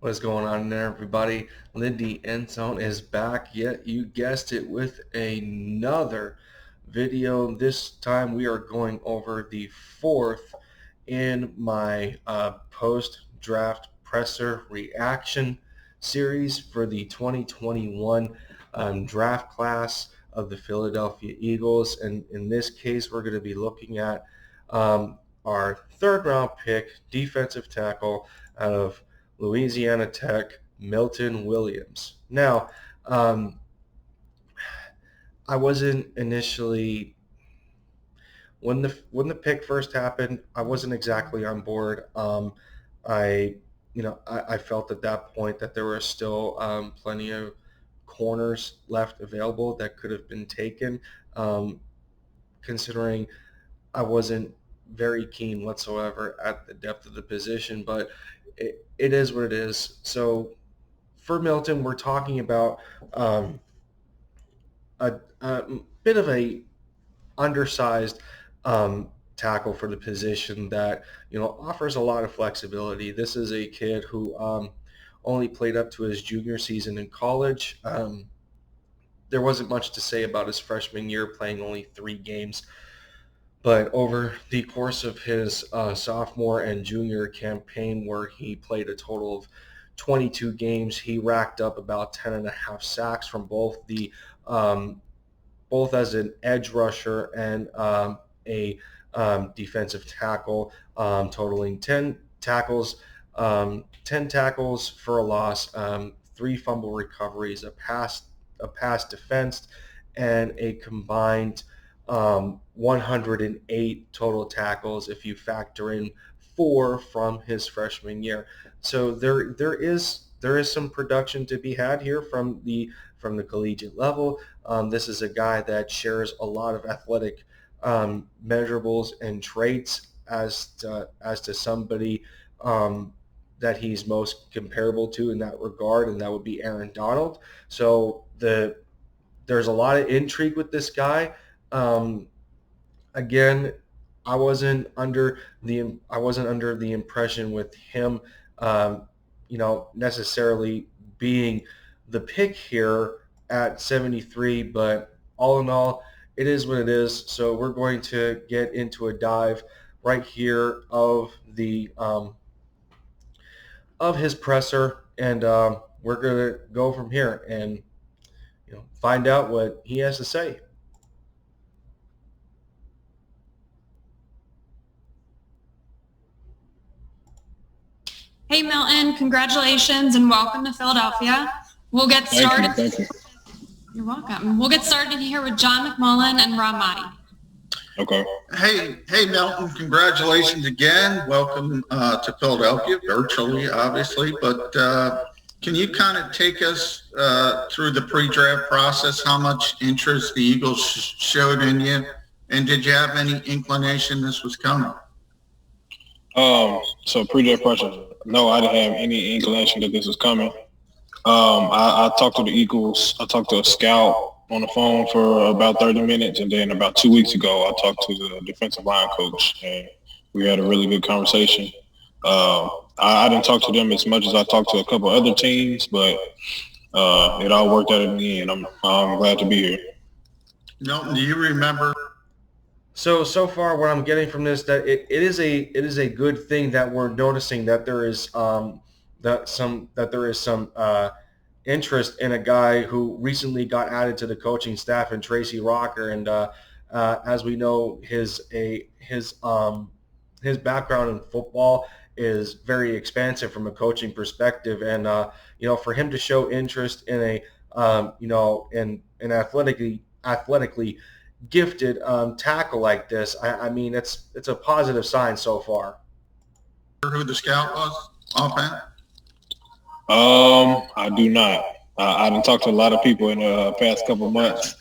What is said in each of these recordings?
What's going on there, everybody? Lindy Endzone is back yet. You guessed it, with another video. This time we are going over the fourth in my post-draft presser reaction series for the 2021 draft class of the Philadelphia Eagles. And in this case, we're going to be looking at our third round pick, defensive tackle out of Louisiana Tech, Milton Williams. Now, I wasn't initially when the pick first happened. I wasn't exactly on board. I I felt at that point that there were still plenty of corners left available that could have been taken, um, considering I wasn't very keen whatsoever at the depth of the position. But it is what it is. So for Milton, we're talking about um, a bit of a undersized tackle for the position that offers a lot of flexibility. This is a kid who only played up to his junior season in college. There wasn't much to say about his freshman year, playing only 3 games. But over the course of his sophomore and junior campaign, where he played a total of 22 games, he racked up about 10 and a half sacks from um, both as an edge rusher and a defensive tackle, totaling 10 tackles for a loss, 3 fumble recoveries, a pass defense, and a combined 108 total tackles if you factor in 4 from his freshman year. So there is some production to be had here from the collegiate level. This is a guy that shares a lot of athletic measurables and traits as to somebody that he's most comparable to in that regard, and that would be Aaron Donald. So there's a lot of intrigue with this guy. Um, Again, I wasn't under the impression with him, necessarily being the pick here at 73. But all in all, it is what it is. So we're going to get into a dive right here of his presser, and we're going to go from here and find out what he has to say. Hey Milton, congratulations and welcome to Philadelphia. We'll get started. Thank you. You're welcome. We'll get started here with John McMullen and Rob Motti. Okay. Hey, Milton, congratulations again. Welcome to Philadelphia, virtually, obviously. But can you kind of take us through the pre-draft process, how much interest the Eagles showed in you? And did you have any inclination this was coming? So pre-draft process. No, I didn't have any inclination that this was coming. I talked to the Eagles. I talked to a scout on the phone for about 30 minutes, and then about 2 weeks ago, I talked to the defensive line coach, and we had a really good conversation. I didn't talk to them as much as I talked to a couple other teams, but it all worked out in the end. I'm glad to be here. Milton, do you remember? So far, what I'm getting from this, that it is a good thing that we're noticing that there is some interest in a guy who recently got added to the coaching staff, and Tracy Rocker. And as we know, his background in football is very expansive from a coaching perspective. And for him to show interest in in an athletically gifted tackle like this, I mean, it's a positive sign so far. Who the scout was offhand? I do not. I didn't talk to a lot of people in the past couple months.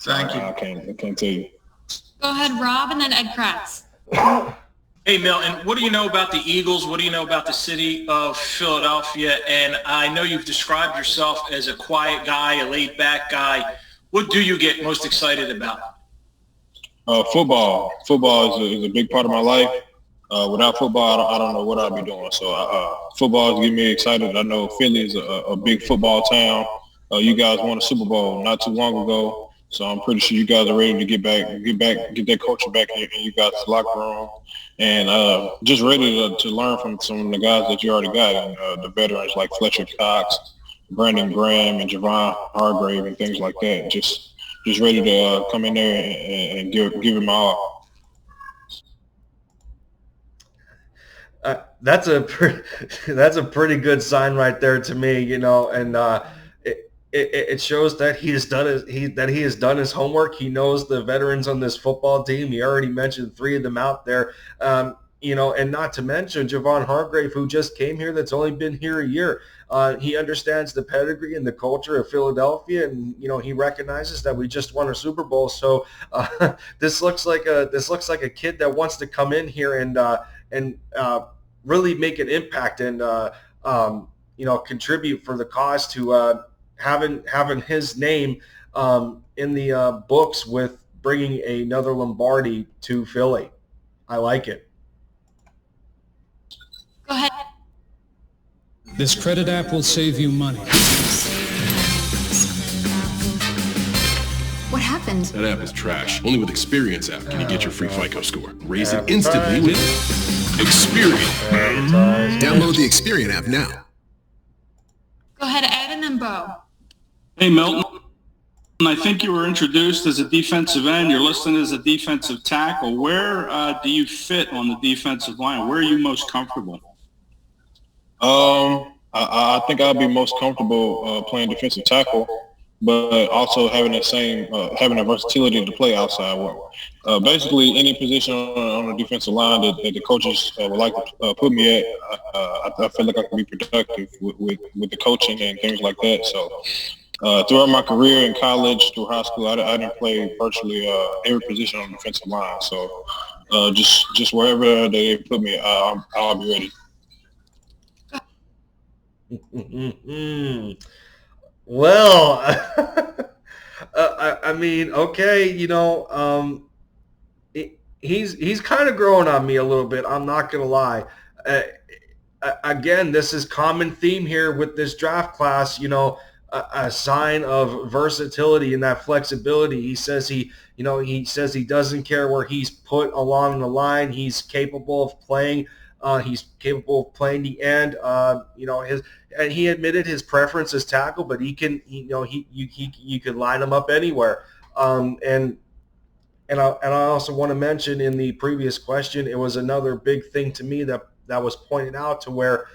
Thank you. I can't tell you. Go ahead, Rob, and then Ed Kratz. Hey, Milton, what do you know about the Eagles? What do you know about the city of Philadelphia? And I know you've described yourself as a quiet guy, a laid-back guy. What do you get most excited about? Football. Football is a big part of my life. Without football, I don't know what I'd be doing. So football is getting me excited. I know Philly is a big football town. You guys won a Super Bowl not too long ago, so I'm pretty sure you guys are ready to get that culture back in you guys' locker room, and just ready to learn from some of the guys that you already got, and the veterans like Fletcher Cox, Brandon Graham, and Javon Hargrave, and things like that. Just ready to come in there and give it my all. That's a pretty good sign right there to me, you know, and it shows that he has done his homework. He knows the veterans on this football team. He already mentioned 3 of them out there, you know, and not to mention Javon Hargrave, who just came here. That's only been here a year. He understands the pedigree and the culture of Philadelphia, and you know he recognizes that we just won a Super Bowl. So this looks like a kid that wants to come in here and really make an impact and you know, contribute for the cause to having his name in the books with bringing another Lombardi to Philly. I like it. Go ahead. This credit app will save you money. What happened? That app is trash. Only with Experience app can you get your free FICO score. Raise it instantly with Experian. Download the Experian app now. Go ahead, Ed, and then Bo. Hey, Milton. I think you were introduced as a defensive end. You're listed as a defensive tackle. Where do you fit on the defensive line? Where are you most comfortable? I think I'd be most comfortable playing defensive tackle, but also having the versatility to play outside work. Basically, any position on the defensive line that the coaches would like to put me at, I feel like I can be productive with the coaching and things like that. So throughout my career in college, through high school, I didn't play virtually every position on the defensive line. So just wherever they put me, I'll be ready. Well, I mean, okay, you know, he's kind of growing on me a little bit. I'm not gonna lie. Again, this is common theme here with this draft class. You know, a sign of versatility and that flexibility. He says he doesn't care where he's put along the line. He's capable of playing. He's capable of playing the end. You know, and he admitted his preference is tackle, but you could line him up anywhere. And I also want to mention in the previous question, it was another big thing to me that was pointed out to where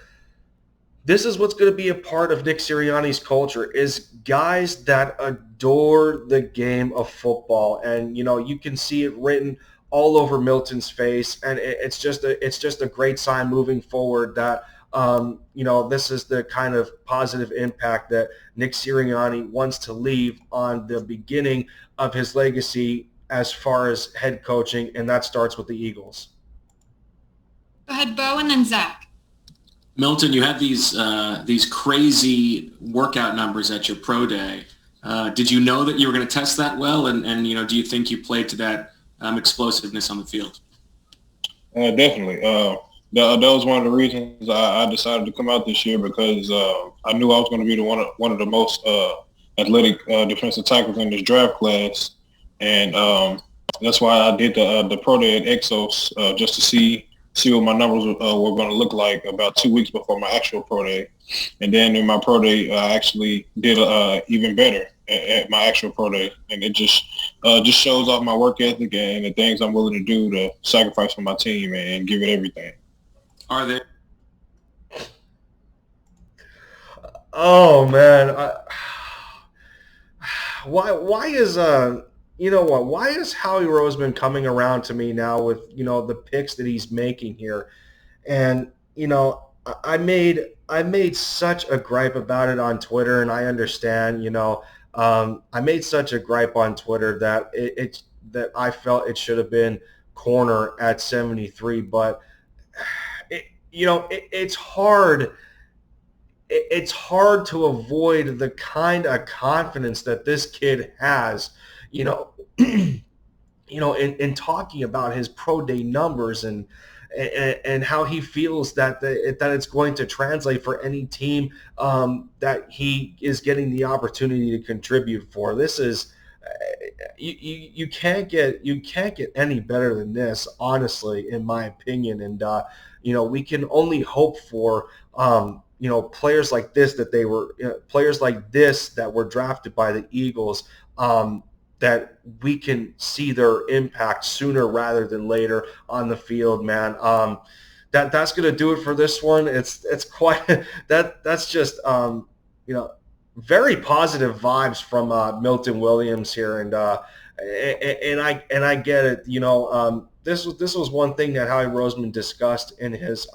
this is what's going to be a part of Nick Sirianni's culture is guys that adore the game of football. And, you know, you can see it written all over Milton's face. And it's just a great sign moving forward that, you know, this is the kind of positive impact that Nick Sirianni wants to leave on the beginning of his legacy as far as head coaching. And that starts with the Eagles. Go ahead, Bo, and then Zach. Milton, you had these crazy workout numbers at your pro day. Did you know that you were going to test that well? And you know, do you think you played to that explosiveness on the field? Definitely. That was one of the reasons I decided to come out this year because I knew I was going to be one of the most athletic defensive tackles in this draft class, and that's why I did the pro day at Exos just to see what my numbers were going to look like about 2 weeks before my actual pro day. And then in my pro day, I actually did even better at my actual pro day. And it just shows off my work ethic and the things I'm willing to do to sacrifice for my team and give it everything. Are there? Oh, man. Why is you know what? Why is Howie Roseman coming around to me now with, you know, the picks that he's making here? And, you know, I made such a gripe about it on Twitter, and I understand, you know, I made such a gripe on Twitter that that I felt it should have been corner at 73, but it's hard. It's hard to avoid the kind of confidence that this kid has, in talking about his pro day numbers and and how he feels that that it's going to translate for any team that he is getting the opportunity to contribute for. This is you can't get any better than this, honestly, in my opinion. And we can only hope for players like this players like this that were drafted by the Eagles, that we can see their impact sooner rather than later on the field, man. That's going to do it for this one. It's quite that's just very positive vibes from Milton Williams here, and I get it. This was one thing that Howie Roseman discussed in his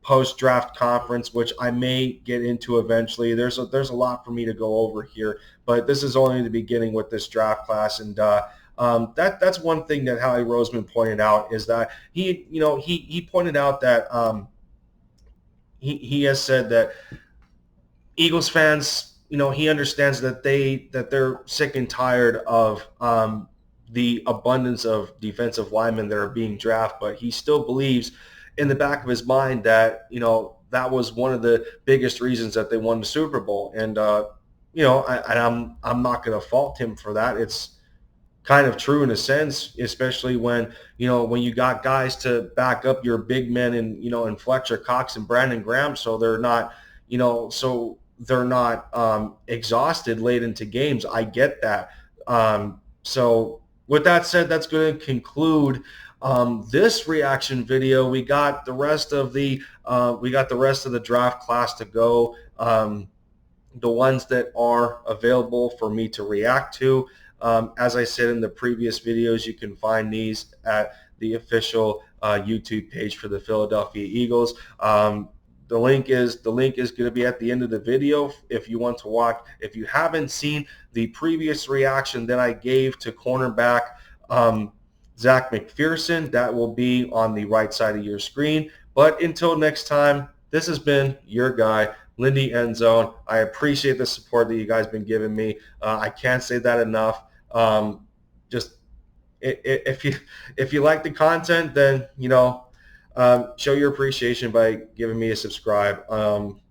post-draft conference, which I may get into eventually. There's a lot for me to go over here, but this is only the beginning with this draft class, and that's one thing that Howie Roseman pointed out, is that he pointed out that he has said that Eagles fans, he understands that they're sick and tired of the abundance of defensive linemen that are being drafted, but he still believes in the back of his mind that that was one of the biggest reasons that they won the Super Bowl. And I'm not going to fault him for that. It's kind of true in a sense, especially when you got guys to back up your big men in Fletcher Cox and Brandon Graham, so they're not exhausted late into games. I get that. So with that said, that's going to conclude this reaction video. We got the rest of the draft class to go. The ones that are available for me to react to. As I said in the previous videos, you can find these at the official YouTube page for the Philadelphia Eagles. The link is going to be at the end of the video if you want to watch. If you haven't seen the previous reaction that I gave to cornerback Zach McPherson, that will be on the right side of your screen. But until next time, this has been your guy, Lindy Endzone. I appreciate the support that you guys been giving me. I can't say that enough. Just if you like the content, then show your appreciation by giving me a subscribe.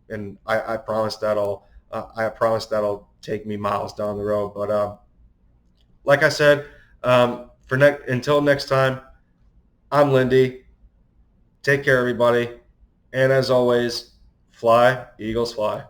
And I promise that'll take me miles down the road. But like I said, until next time, I'm Lindy. Take care, everybody. And as always, fly, Eagles fly.